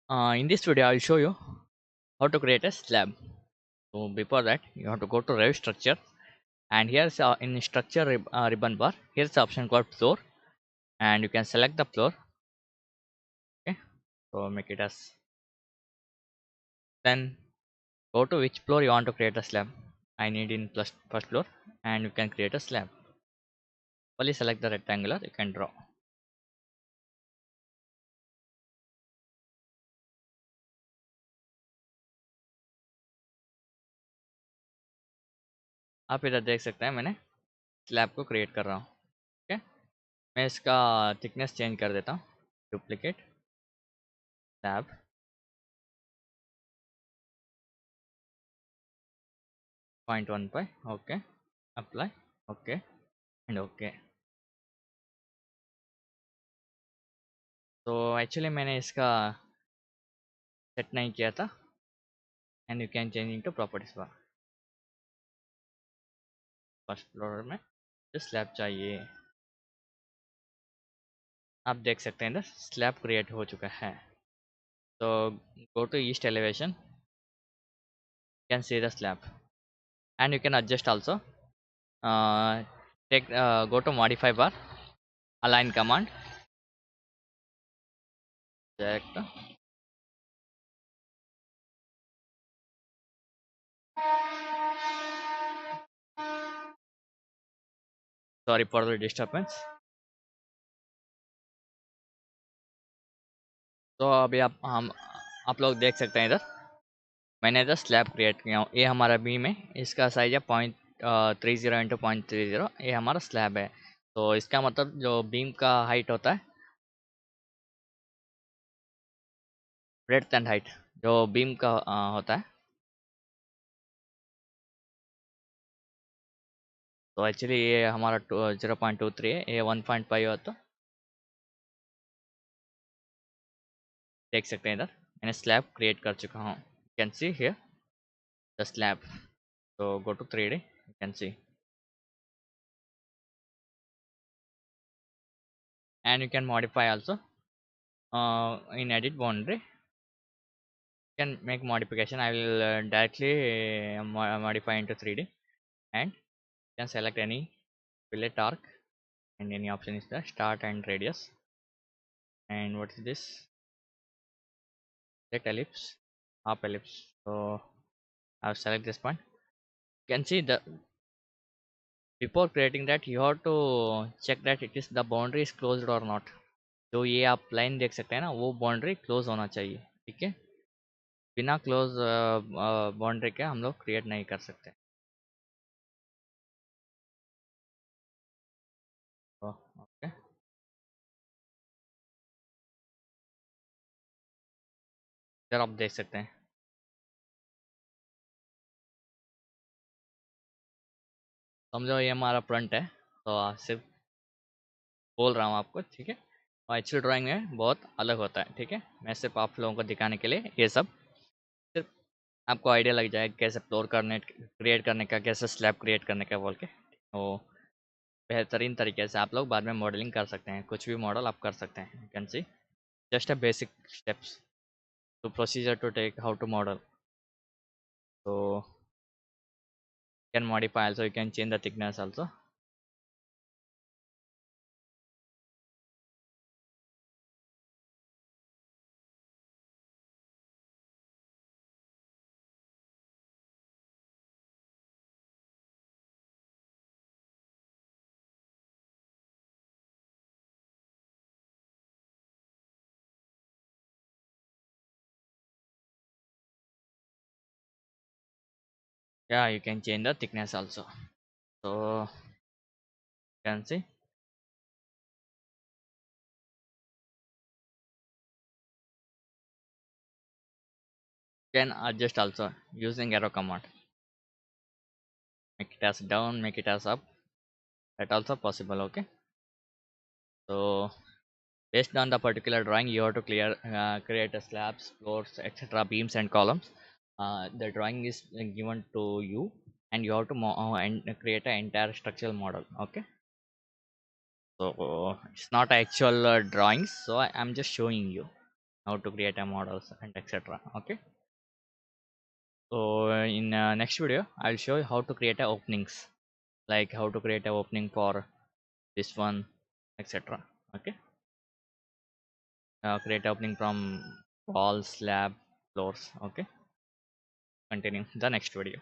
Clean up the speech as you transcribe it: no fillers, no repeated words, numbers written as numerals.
In this video, I'll show you how to create a slab. So before that, you have to go to Revit structure, and here's in structure ribbon bar. Here's the option called floor, and you can select the floor. Okay, so make it as then go to which floor you want to create a slab. I need in plus first floor, and you can create a slab. Only select the rectangular. You can draw. आप इधर देख सकते हैं मैंने slab को create कर रहा हूँ. ओके, मैं इसका थिकनेस चेंज कर देता हूँ. Duplicate slab 0.15. Okay, apply. Okay and okay. तो एक्चुअली मैंने इसका सेट नहीं किया था. And you can change into properties bar. First floor में जो स्लैब चाहिए, आप देख सकते हैं इधर स्लैब क्रिएट हो चुका है. तो go to east elevation, can see the slab and you can adjust also. Take go to modify bar, align command, select. Sorry for the disturbance. तो अभी आप लोग देख सकते हैं इधर मैंने इधर स्लैब क्रिएट किया हूँ. ये हमारा बीम है, इसका साइज है 0.30 इंटू 0.30. ये हमारा स्लैब है. तो इसका मतलब जो बीम का हाइट होता है, ब्रेड्थ एंड हाइट जो बीम का होता है. तो एक्चुअली ये हमारा 0.23 है, ये 1.5 हो. तो देख सकते हैं इधर मैंने स्लैब क्रिएट कर चुका हूँ. Can see here the slab. तो go to 3D, you can see and you can modify also. In edit boundary, you can make modification. I will directly modify into 3D, and you can select any fillet arc, and any option is the start and radius. And what is this? Select ellipse, half ellipse. So I'll select this point. You can see the before creating that you have to check that it is the boundary is closed or not. जो ये आप line देख सकते हैं ना, वो boundary close होना चाहिए. ठीक है, बिना क्लोज बाउंड्री के हम लोग क्रिएट नहीं कर सकते. तो ओके, इधर आप देख सकते हैं. समझो ये हमारा फ्रंट है. तो सिर्फ बोल रहा हूँ आपको. ठीक है, और एक्चुअल ड्राइंग में बहुत अलग होता है. ठीक है, मैं सिर्फ आप लोगों को दिखाने के लिए ये सब, सिर्फ आपको आइडिया लग जाए कैसे फ्लोर करने क्रिएट करने का, कैसे स्लैब क्रिएट करने का बोल के. तो बेहतरीन तरीके से आप लोग बाद में मॉडलिंग कर सकते हैं. कुछ भी मॉडल आप कर सकते हैं. You can C just a basic steps to procedure to take how to model. So you can modify also, you can change the thickness also. Yeah, you can change the thickness also. So you can see, you can adjust also using arrow command. Make it as down, make it as up, that also possible. Okay, so based on the particular drawing you have to create a slabs, floors, etc., beams and columns. The drawing is given to you, and you have to and create an entire structural model. Okay, so it's not actual drawings, so I'm just showing you. how to create a models and etc. Okay, so in next video I'll show you how to create a openings, like how to create a opening for this one, etc. Okay, create opening from walls, slab, floors. Okay, continue the next video.